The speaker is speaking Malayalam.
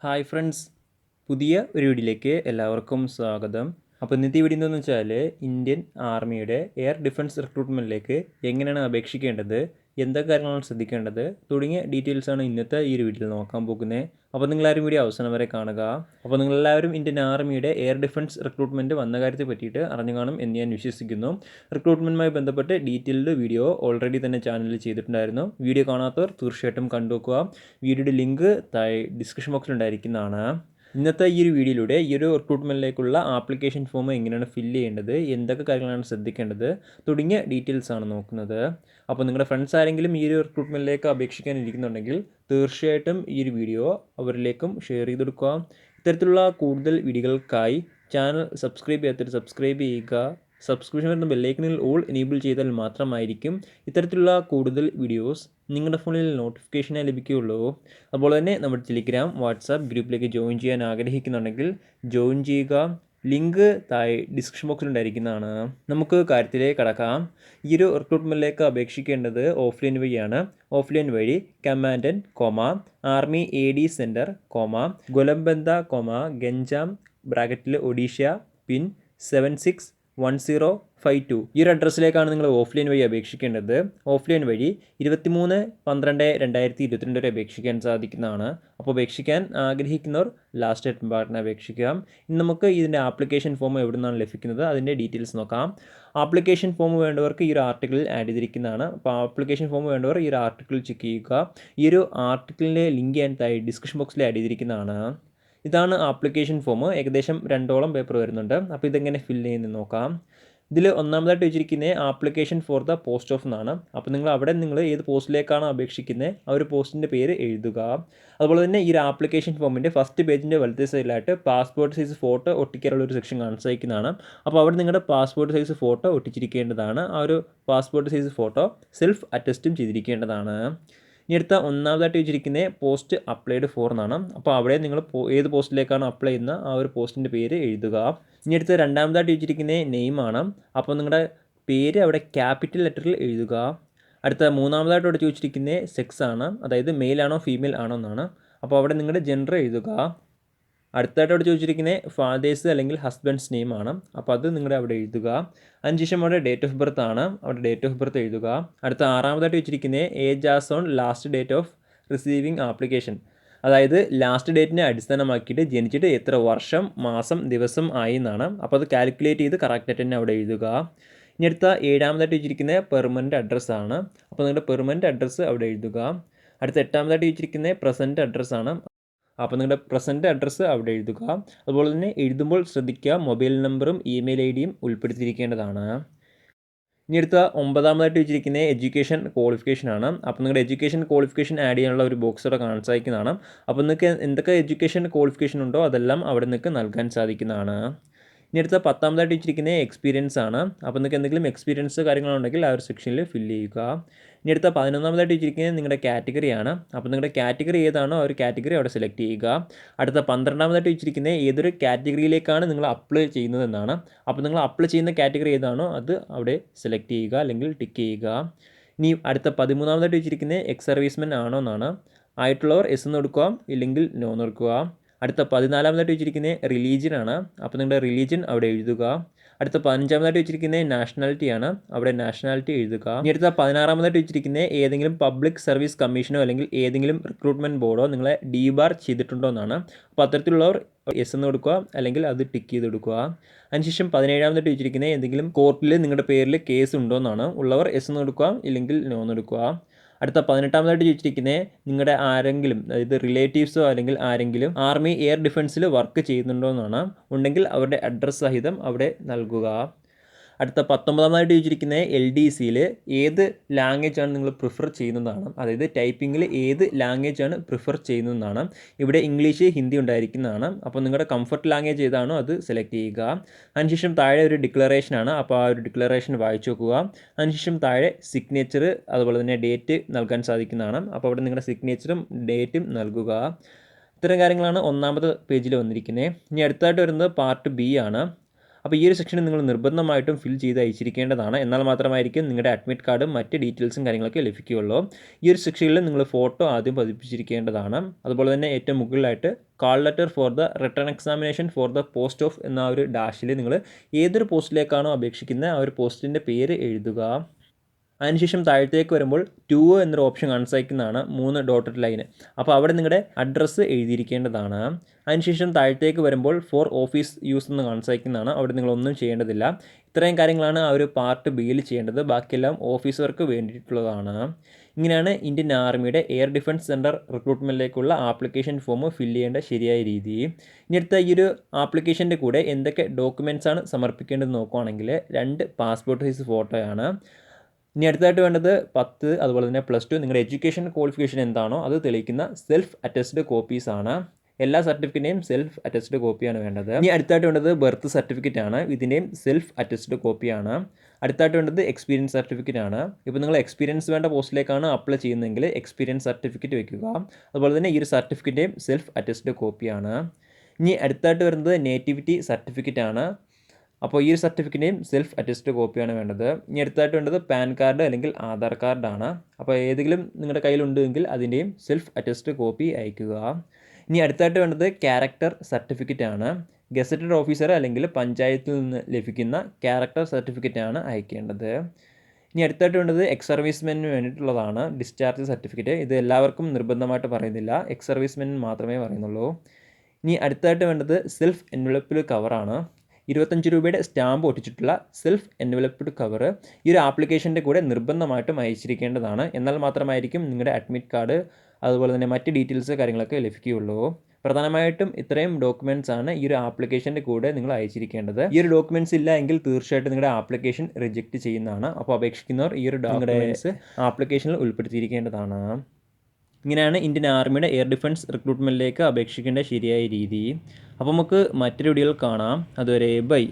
ഹായ് ഫ്രണ്ട്സ്, പുതിയ ഒരു വീഡിയോയിലേക്ക് എല്ലാവർക്കും സ്വാഗതം. അപ്പോൾ ഇന്നത്തെ വീഡിയോ എന്താണെന്ന് വെച്ചാൽ ഇന്ത്യൻ ആർമിയുടെ എയർ ഡിഫൻസ് റിക്രൂട്ട്മെൻറ്റിലേക്ക് എങ്ങനെയാണ് അപേക്ഷിക്കേണ്ടത്, എന്തൊക്കെ കാര്യങ്ങളാണ് ശ്രദ്ധിക്കേണ്ടത് തുടങ്ങിയ ഡീറ്റെയിൽസാണ് ഇന്നത്തെ ഈ ഒരു വീഡിയോയിൽ നോക്കാൻ പോകുന്നത്. അപ്പോൾ നിങ്ങളാരും വീഡിയോ അവസാനം വരെ കാണുക. അപ്പോൾ നിങ്ങളെല്ലാവരും ഇന്ത്യൻ ആർമിയുടെ എയർ ഡിഫൻസ് റിക്രൂട്ട്മെൻറ്റ് വന്ന കാര്യത്തെ പറ്റിയിട്ട് അറിഞ്ഞു കാണും എന്ന് ഞാൻ വിശ്വസിക്കുന്നു. റിക്രൂട്ട്മെൻറ്റുമായി ബന്ധപ്പെട്ട് ഡീറ്റെയിൽഡ് വീഡിയോ ഓൾറെഡി തന്നെ ചാനലിൽ ചെയ്തിട്ടുണ്ടായിരുന്നു. വീഡിയോ കാണാത്തവർ തീർച്ചയായിട്ടും കണ്ടുവെക്കുക. വീഡിയോയുടെ ലിങ്ക് താഴെ ഡിസ്ക്രിപ്ഷൻ ബോക്സിൽ ഉണ്ടായിരിക്കുന്നതാണ്. ഇന്നത്തെ ഈ ഒരു വീഡിയോയിലൂടെ ഈ ഒരു റിക്രൂട്ട്മെൻറ്റിലേക്കുള്ള ആപ്ലിക്കേഷൻ ഫോം എങ്ങനെയാണ് ഫില്ല് ചെയ്യേണ്ടത്, എന്തൊക്കെ കാര്യങ്ങളാണ് ശ്രദ്ധിക്കേണ്ടത് തുടങ്ങിയ ഡീറ്റെയിൽസ് ആണ് നോക്കുന്നത്. അപ്പോൾ നിങ്ങളുടെ ഫ്രണ്ട്സ് ആരെങ്കിലും ഈ ഒരു റിക്രൂട്ട്മെൻറ്റിലേക്ക് അപേക്ഷിക്കാൻ ഇരിക്കുന്നുണ്ടെങ്കിൽ തീർച്ചയായിട്ടും ഈ ഒരു വീഡിയോ അവരിലേക്കും ഷെയർ ചെയ്ത് കൊടുക്കുക. ഇത്തരത്തിലുള്ള കൂടുതൽ വീഡിയോകൾക്കായി ചാനൽ സബ്സ്ക്രൈബ് ചെയ്യാത്തവർ സബ്സ്ക്രൈബ് ചെയ്യുക. സബ്സ്ക്രിപ്ഷൻ വരുന്ന ബെല്ലൈക്കനിൽ ഓൾ എനേബിൾ ചെയ്താൽ മാത്രമായിരിക്കും ഇത്തരത്തിലുള്ള കൂടുതൽ വീഡിയോസ് നിങ്ങളുടെ ഫോണിൽ നോട്ടിഫിക്കേഷനായി ലഭിക്കുകയുള്ളൂ. അതുപോലെ തന്നെ നമ്മുടെ ടെലിഗ്രാം, വാട്സാപ്പ് ഗ്രൂപ്പിലേക്ക് ജോയിൻ ചെയ്യാൻ ആഗ്രഹിക്കുന്നുണ്ടെങ്കിൽ ജോയിൻ ചെയ്യുക. ലിങ്ക് താഴെ ഡിസ്ക്രിപ്ഷൻ ബോക്സിൽ ഉണ്ടായിരിക്കുന്നതാണ്. നമുക്ക് കാര്യത്തിലേക്ക് കടക്കാം. ഈ ഒരു റിക്രൂട്ട്മെൻറ്റിലേക്ക് അപേക്ഷിക്കേണ്ടത് ഓഫ്ലൈൻ വഴിയാണ്. ഓഫ്ലൈൻ വഴി commandant, army AD centre, Golabandha, Ganjam ബ്രാക്കറ്റിൽ ഒഡീഷ, പിൻ 761052 ഈ ഒരു അഡ്രസ്സിലേക്കാണ് നിങ്ങൾ ഓഫ്ലൈൻ വഴി അപേക്ഷിക്കേണ്ടത്. ഓഫ്ലൈൻ വഴി 23/12/2022 വരെ അപേക്ഷിക്കാൻ സാധിക്കുന്നതാണ്. അപ്പോൾ അപേക്ഷിക്കാൻ ആഗ്രഹിക്കുന്നവർ ലാസ്റ്റ് ഡേറ്റ് പാർട്ടിന് അപേക്ഷിക്കാം. ഇനി നമുക്ക് ഇതിൻ്റെ ആപ്ലിക്കേഷൻ ഫോം എവിടെ നിന്നാണ് ലഭിക്കുന്നത് അതിൻ്റെ ഡീറ്റെയിൽസ് നോക്കാം. ആപ്ലിക്കേഷൻ ഫോം വേണ്ടവർക്ക് ഈ ഒരു ആർട്ടിക്കിളിൽ ആഡ് ചെയ്തിരിക്കുന്നതാണ്. അപ്പോൾ ആപ്ലിക്കേഷൻ ഫോം വേണ്ടവർ ഈ ഒരു ആർട്ടിക്കിൾ ചെക്ക് ചെയ്യുക. ഈ ഒരു ആർട്ടിക്കിളിൻ്റെ ലിങ്ക് ഞാൻ താഴെ ഡിസ്ക്രിപ്ഷൻ ബോക്സിൽ ആഡ് ചെയ്തിരിക്കുന്നതാണ്. ഇതാണ് ആപ്ലിക്കേഷൻ ഫോം. ഏകദേശം 2ഓളം പേപ്പർ വരുന്നുണ്ട്. അപ്പോൾ ഇതെങ്ങനെ ഫില്ല് ചെയ്യുന്നത് നോക്കാം. ഇതിൽ ഒന്നാമതായിട്ട് വെച്ചിരിക്കുന്നത് application for the post of എന്നാണ്. അപ്പോൾ നിങ്ങൾ ഏത് പോസ്റ്റിലേക്കാണ് അപേക്ഷിക്കുന്നത് ആ ഒരു പോസ്റ്റിൻ്റെ പേര് എഴുതുക. അതുപോലെ തന്നെ ഈ ഒരു ആപ്ലിക്കേഷൻ ഫോമിൻ്റെ ഫസ്റ്റ് പേജിൻ്റെ വലത്തെ സൈഡിലായിട്ട് പാസ്പോർട്ട് സൈസ് ഫോട്ടോ ഒട്ടിക്കാനുള്ള ഒരു സെക്ഷൻ കാണിച്ചിരിക്കുന്നതാണ്. അപ്പോൾ അവിടെ നിങ്ങളുടെ പാസ്പോർട്ട് സൈസ് ഫോട്ടോ ഒട്ടിച്ചിരിക്കേണ്ടതാണ്. ആ ഒരു പാസ്പോർട്ട് സൈസ് ഫോട്ടോ സെൽഫ് അറ്റസ്റ്റും ചെയ്തിരിക്കേണ്ടതാണ്. ഇനി അടുത്ത ഒന്നാമതായിട്ട് വെച്ചിരിക്കുന്നത് പോസ്റ്റ് അപ്ലൈഡ് ഫോർ എന്നാണ്. അപ്പോൾ അവിടെ നിങ്ങൾ ഏത് പോസ്റ്റിലേക്കാണ് അപ്ലൈ ചെയ്യുന്ന ആ ഒരു പോസ്റ്റിൻ്റെ പേര് എഴുതുക. ഇനി അടുത്ത രണ്ടാമതായിട്ട് വെച്ചിരിക്കുന്നത് നെയിമാണ്. അപ്പോൾ നിങ്ങളുടെ പേര് അവിടെ ക്യാപിറ്റൽ ലെറ്ററിൽ എഴുതുക. അടുത്ത മൂന്നാമതായിട്ട് അവിടെ ചോദിച്ചിരിക്കുന്നത് സെക്സ് ആണ്, അതായത് മെയിൽ ആണോ ഫീമെയിൽ ആണോ എന്നാണ്. അപ്പോൾ അവിടെ നിങ്ങളുടെ ജെൻഡർ എഴുതുക. അടുത്തായിട്ട് അവിടെ ചോദിച്ചിരിക്കുന്നത് ഫാദേഴ്സ് അല്ലെങ്കിൽ ഹസ്ബൻഡ്സ് നെയിം ആണ്. അപ്പോൾ അത് നിങ്ങളുടെ അവിടെ എഴുതുക. അതിനുശേഷം അവിടെ ഡേറ്റ് ഓഫ് ബർത്ത് ആണ്, അവിടെ ഡേറ്റ് ഓഫ് ബർത്ത് എഴുതുക. അടുത്ത ആറാമതായിട്ട് വെച്ചിരിക്കുന്നത് age as on last date of receiving application, അതായത് ലാസ്റ്റ് ഡേറ്റിനെ അടിസ്ഥാനമാക്കിയിട്ട് ജനിച്ചിട്ട് എത്ര വർഷം, മാസം, ദിവസം ആയി എന്നാണ്. അപ്പോൾ അത് കാൽക്കുലേറ്റ് ചെയ്ത് കറക്റ്റായിട്ട് തന്നെ അവിടെ എഴുതുക. ഇനി അടുത്ത ഏഴാമതായിട്ട് വെച്ചിരിക്കുന്നത് പെർമനൻറ്റ് അഡ്രസ്സ് ആണ്. അപ്പോൾ നിങ്ങളുടെ പെർമനൻറ്റ് അഡ്രസ്സ് അവിടെ എഴുതുക. അടുത്ത എട്ടാമതായിട്ട് വെച്ചിരിക്കുന്നത് പ്രസൻറ്റ് അഡ്രസ്സാണ്. അപ്പോൾ നിങ്ങളുടെ പ്രസൻറ്റ് അഡ്രസ്സ് അവിടെ എഴുതുക. അതുപോലെ തന്നെ എഴുതുമ്പോൾ ശ്രദ്ധിക്കുക മൊബൈൽ നമ്പറും ഇമെയിൽ IDയും ഉൾപ്പെടുത്തിയിരിക്കേണ്ടതാണ്. ഇനി അടുത്ത ഒമ്പതാമതായിട്ട് വെച്ചിരിക്കുന്നത് എഡ്യൂക്കേഷൻ ക്വാളിഫിക്കേഷൻ ആണ്. അപ്പോൾ നിങ്ങളുടെ എഡ്യൂക്കേഷൻ ക്വാളിഫിക്കേഷൻ ആഡ് ചെയ്യാനുള്ള ഒരു ബോക്സ് അവിടെ കാണാൻ സാധിക്കുന്നതാണ്. അപ്പോൾ നിങ്ങൾക്ക് എന്തൊക്കെ എഡ്യൂക്കേഷൻ ക്വാളിഫിക്കേഷൻ ഉണ്ടോ അതെല്ലാം അവിടെ നിങ്ങൾക്ക് നൽകാൻ സാധിക്കുന്നതാണ്. ഇനി അടുത്ത പത്താമതായിട്ട് വെച്ചിരിക്കുന്നത് എക്സ്പീരിയൻസ് ആണ്. അപ്പോൾ നിങ്ങൾക്ക് എന്തെങ്കിലും എക്സ്പീരിയൻസ് കാര്യങ്ങളുണ്ടെങ്കിൽ ആ ഒരു സെക്ഷനിൽ ഫില്ല് ചെയ്യുക. ഇനി അടുത്ത 11ആമതായിട്ട് വെച്ചിരിക്കുന്നത് നിങ്ങളുടെ കാറ്റഗറിയാണ്. അപ്പോൾ നിങ്ങളുടെ കാറ്റഗറി ഏതാണോ ആ ഒരു കാറ്റഗറി അവിടെ സെലക്ട് ചെയ്യുക. അടുത്ത 12ആമതായിട്ട് വെച്ചിരിക്കുന്നത് ഏതൊരു കാറ്റഗറിയിലേക്കാണ് നിങ്ങൾ അപ്ലൈ ചെയ്യുന്നതെന്നാണ്. അപ്പോൾ നിങ്ങൾ അപ്ലൈ ചെയ്യുന്ന കാറ്റഗറി ഏതാണോ അത് അവിടെ സെലക്ട് ചെയ്യുക അല്ലെങ്കിൽ ടിക്ക് ചെയ്യുക. ഇനി അടുത്ത 13ആമതായിട്ട് വെച്ചിരിക്കുന്നത് എക്സ് സർവീസ്മെൻ ആണോ എന്നാണ്. ആയിട്ടുള്ളവർ എസ് എന്ന് കൊടുക്കുക, ഇല്ലെങ്കിൽ നോ എന്ന് കൊടുക്കുക. അടുത്ത 14ആമതായിട്ട് വെച്ചിരിക്കുന്നത് റിലീജിയൻ ആണ്. അപ്പോൾ നിങ്ങളുടെ റിലീജിയൻ അവിടെ എഴുതുക. അടുത്ത 15ആമതായിട്ട് വെച്ചിരിക്കുന്നത് നാഷണാലിറ്റി ആണ്. അവിടെ നാഷണാലിറ്റി എഴുതുക. ഇനി അടുത്ത 16ആമതായിട്ട് വെച്ചിരിക്കുന്നത് ഏതെങ്കിലും പബ്ലിക് സർവീസ് കമ്മീഷനോ അല്ലെങ്കിൽ ഏതെങ്കിലും റിക്രൂട്ട്മെൻറ്റ് ബോർഡോ നിങ്ങളെ ഡീബാർ ചെയ്തിട്ടുണ്ടോ എന്നാണ്. അപ്പോൾ അത്തരത്തിലുള്ളവർ എസ് എന്ന് കൊടുക്കുക, അല്ലെങ്കിൽ അത് ടിക്ക് ചെയ്ത് കൊടുക്കുക. അതിനുശേഷം 17ആമതായിട്ട് വെച്ചിരിക്കുന്നത് എന്തെങ്കിലും കോർട്ടിൽ നിങ്ങളുടെ പേരിൽ കേസ് ഉണ്ടോ എന്നാണ്. ഉള്ളവർ എസ് എന്ന് കൊടുക്കുക, ഇല്ലെങ്കിൽ നോ എന്ന് കൊടുക്കുക. അടുത്ത 18ആമതായിട്ട് ചോദിച്ചിരിക്കുന്നത് നിങ്ങളുടെ ആരെങ്കിലും, അതായത് റിലേറ്റീവ്സോ അല്ലെങ്കിൽ ആരെങ്കിലും ആർമി എയർ ഡിഫൻസിൽ വർക്ക് ചെയ്യുന്നുണ്ടോ എന്നാണ്. ഉണ്ടെങ്കിൽ അവരുടെ അഡ്രസ്സ് സഹിതം അവിടെ നൽകുക. അടുത്ത 19ആമതായിട്ട് ചോദിച്ചിരിക്കുന്നത് LDCയിൽ ഏത് ലാംഗ്വേജാണ് നിങ്ങൾ പ്രിഫർ ചെയ്യുന്നതാണ്, അതായത് ടൈപ്പിങ്ങിൽ ഏത് ലാംഗ്വേജാണ് പ്രിഫർ ചെയ്യുന്നതെന്നാണ്. ഇവിടെ ഇംഗ്ലീഷ്, ഹിന്ദി ഉണ്ടായിരിക്കുന്നതാണ്. അപ്പോൾ നിങ്ങളുടെ കംഫർട്ട് ലാംഗ്വേജ് ഏതാണോ അത് സെലക്ട് ചെയ്യുക. അതിനുശേഷം താഴെ ഒരു ഡിക്ലറേഷനാണ്. അപ്പോൾ ആ ഒരു ഡിക്ലറേഷൻ വായിച്ചു നോക്കുക. അതിനുശേഷം താഴെ സിഗ്നേച്ചർ അതുപോലെ തന്നെ ഡേറ്റ് നൽകാൻ സാധിക്കുന്നതാണ്. അപ്പോൾ അവിടെ നിങ്ങളുടെ സിഗ്നേച്ചറും ഡേറ്റും നൽകുക. ഇത്തരം കാര്യങ്ങളാണ് ഒന്നാമത്തെ പേജിൽ വന്നിരിക്കുന്നത്. ഇനി അടുത്തായിട്ട് വരുന്നത് പാർട്ട് B ആണ്. അപ്പോൾ ഈ ഒരു സെക്ഷൻ നിങ്ങൾ നിർബന്ധമായിട്ടും ഫിൽ ചെയ്ത് അയച്ചിരിക്കേണ്ടതാണ്. എന്നാൽ മാത്രമായിരിക്കും നിങ്ങളുടെ അഡ്മിറ്റ് കാർഡും മറ്റ് ഡീറ്റെയിൽസും കാര്യങ്ങളൊക്കെ ലഭിക്കുകയുള്ളൂ. ഈ ഒരു സെക്ഷനിൽ നിങ്ങൾ ഫോട്ടോ ആദ്യം പതിപ്പിച്ചിരിക്കേണ്ടതാണ്. അതുപോലെ തന്നെ ഏറ്റവും മുകളിലായിട്ട് call letter for the written examination for the post of എന്ന ഒരു ഡാഷിൽ നിങ്ങൾ ഏതൊരു പോസ്റ്റിലേക്കാണോ അപേക്ഷിക്കുന്നത് ആ ഒരു പോസ്റ്റിൻ്റെ പേര് എഴുതുക. അതിനുശേഷം താഴത്തേക്ക് വരുമ്പോൾ 2 എന്നൊരു ഓപ്ഷൻ കാണിക്കുന്നതാണ് 3 ഡോട്ടഡ് ലൈന്. അപ്പോൾ അവിടെ നിങ്ങളുടെ അഡ്രസ്സ് എഴുതിയിരിക്കേണ്ടതാണ്. അതിനുശേഷം താഴത്തേക്ക് വരുമ്പോൾ ഫോർ ഓഫീസ് യൂസ് എന്ന് കാണിക്കുന്നതാണ്. അവിടെ നിങ്ങളൊന്നും ചെയ്യേണ്ടതില്ല. ഇത്രയും കാര്യങ്ങളാണ് ആ ഒരു പാർട്ട് ബിയിൽ ചെയ്യേണ്ടത്. ബാക്കിയെല്ലാം ഓഫീസർക്ക് വേണ്ടിയിട്ടുള്ളതാണ്. ഇങ്ങനെയാണ് ഇന്ത്യൻ ആർമിയുടെ എയർ ഡിഫൻസ് സെൻറ്റർ റിക്രൂട്ട്മെൻറ്റിലേക്കുള്ള ആപ്ലിക്കേഷൻ ഫോം ഫില്ല് ചെയ്യേണ്ട ശരിയായ രീതി. ഇനി അടുത്ത ഈ ഒരു ആപ്ലിക്കേഷൻ്റെ കൂടെ എന്തൊക്കെ ഡോക്യുമെൻറ്റ്സ് ആണ് സമർപ്പിക്കേണ്ടത് നോക്കുകയാണെങ്കിൽ 2 പാസ്പോർട്ട് സൈസ് ഫോട്ടോയാണ്. ഇനി അടുത്തായിട്ട് വേണ്ടത് 10 അതുപോലെ തന്നെ +2 നിങ്ങളുടെ എഡ്യൂക്കേഷൻ ക്വാളിഫിക്കേഷൻ എന്താണോ അത് തെളിയിക്കുന്ന സെൽഫ് അറ്റസ്റ്റഡ് കോപ്പീസാണ്. എല്ലാ സർട്ടിഫിക്കറ്റിൻ്റെയും സെൽഫ് അറ്റസ്റ്റഡ് കോപ്പിയാണ് വേണ്ടത്. ഇനി അടുത്തായിട്ട് വേണ്ടത് ബർത്ത് സർട്ടിഫിക്കറ്റ് ആണ്. ഇതിൻ്റെയും സെൽഫ് അറ്റസ്റ്റഡ് കോപ്പിയാണ്. അടുത്തായിട്ട് വേണ്ടത് എക്സ്പീരിയൻസ് സർട്ടിഫിക്കറ്റ് ആണ്. ഇപ്പോൾ നിങ്ങൾ എക്സ്പീരിയൻസ് വേണ്ട പോസ്റ്റിലേക്കാണ് അപ്ലൈ ചെയ്യുന്നതെങ്കിൽ എക്സ്പീരിയൻസ് സർട്ടിഫിക്കറ്റ് വെക്കുക. അതുപോലെ തന്നെ ഈ ഒരു സർട്ടിഫിക്കറ്റിൻ്റെയും സെൽഫ് അറ്റസ്റ്റഡ് കോപ്പിയാണ്. ഇനി അടുത്തായിട്ട് വരുന്നത് നേറ്റിവിറ്റി സർട്ടിഫിക്കറ്റ് ആണ്. അപ്പോൾ ഈ ഒരു സർട്ടിഫിക്കറ്റിൻ്റെയും സെൽഫ് അറ്റസ്റ്റഡ് കോപ്പിയാണ് വേണ്ടത്. ഇനി അടുത്തായിട്ട് വേണ്ടത് പാൻ കാർഡ് അല്ലെങ്കിൽ ആധാർ കാർഡാണ്. അപ്പോൾ ഏതെങ്കിലും നിങ്ങളുടെ കയ്യിലുണ്ടെങ്കിൽ അതിൻ്റെയും സെൽഫ് അറ്റസ്റ്റഡ് കോപ്പി അയക്കുക. ഇനി അടുത്തായിട്ട് വേണ്ടത് ക്യാരക്ടർ സർട്ടിഫിക്കറ്റ് ആണ്. ഗസറ്റഡ് ഓഫീസർ അല്ലെങ്കിൽ പഞ്ചായത്തിൽ നിന്ന് ലഭിക്കുന്ന ക്യാരക്ടർ സർട്ടിഫിക്കറ്റ് ആണ് അയക്കേണ്ടത്. ഇനി അടുത്തായിട്ട് വേണ്ടത് എക്സ് സർവീസ്മെൻറ്റിന് വേണ്ടിയിട്ടുള്ളതാണ് ഡിസ്ചാർജ് സർട്ടിഫിക്കറ്റ്. ഇത് എല്ലാവർക്കും നിർബന്ധമായിട്ട് പറയുന്നില്ല, എക്സ് സർവീസ്മെൻറ്റിന് മാത്രമേ പറയുന്നുള്ളൂ. ഇനി അടുത്തായിട്ട് വേണ്ടത് സെൽഫ് എൻവലപ്പിൽ കവറാണ്. 25 രൂപയുടെ സ്റ്റാമ്പ് ഒട്ടിച്ചിട്ടുള്ള സെൽഫ് എൻവലപ്ഡ് കവർ ഈ ഒരു ആപ്ലിക്കേഷൻ്റെ കൂടെ നിർബന്ധമായിട്ടും അയച്ചിരിക്കേണ്ടതാണ്. എന്നാൽ മാത്രമായിരിക്കും നിങ്ങളുടെ അഡ്മിറ്റ് കാർഡ് അതുപോലെ തന്നെ മറ്റ് ഡീറ്റെയിൽസ് കാര്യങ്ങളൊക്കെ ലഭിക്കുകയുള്ളൂ. പ്രധാനമായിട്ടും ഇത്രയും ഡോക്യുമെൻറ്റ്സ് ആണ് ഈ ഒരു ആപ്ലിക്കേഷൻ്റെ കൂടെ നിങ്ങൾ അയച്ചിരിക്കേണ്ടത്. ഈ ഒരു ഡോക്യുമെൻറ്റ്സ് ഇല്ല എങ്കിൽ തീർച്ചയായിട്ടും നിങ്ങളുടെ ആപ്ലിക്കേഷൻ റിജക്റ്റ് ചെയ്യുന്നതാണ്. അപ്പോൾ അപേക്ഷിക്കുന്നവർ ഈ ഒരു ഡോക്യുമെൻറ്റ്സ് ആപ്ലിക്കേഷനിൽ ഉൾപ്പെടുത്തിയിരിക്കേണ്ടതാണ്. ഇങ്ങനെയാണ് ഇന്ത്യൻ ആർമിയുടെ എയർ ഡിഫൻസ് റിക്രൂട്ട്മെൻറ്റിലേക്ക് അപേക്ഷിക്കേണ്ട ശരിയായ രീതി. അപ്പോൾ നമുക്ക് മറ്റൊരു വീഡിയോയിൽ കാണാം. അതുവരെ ബൈ.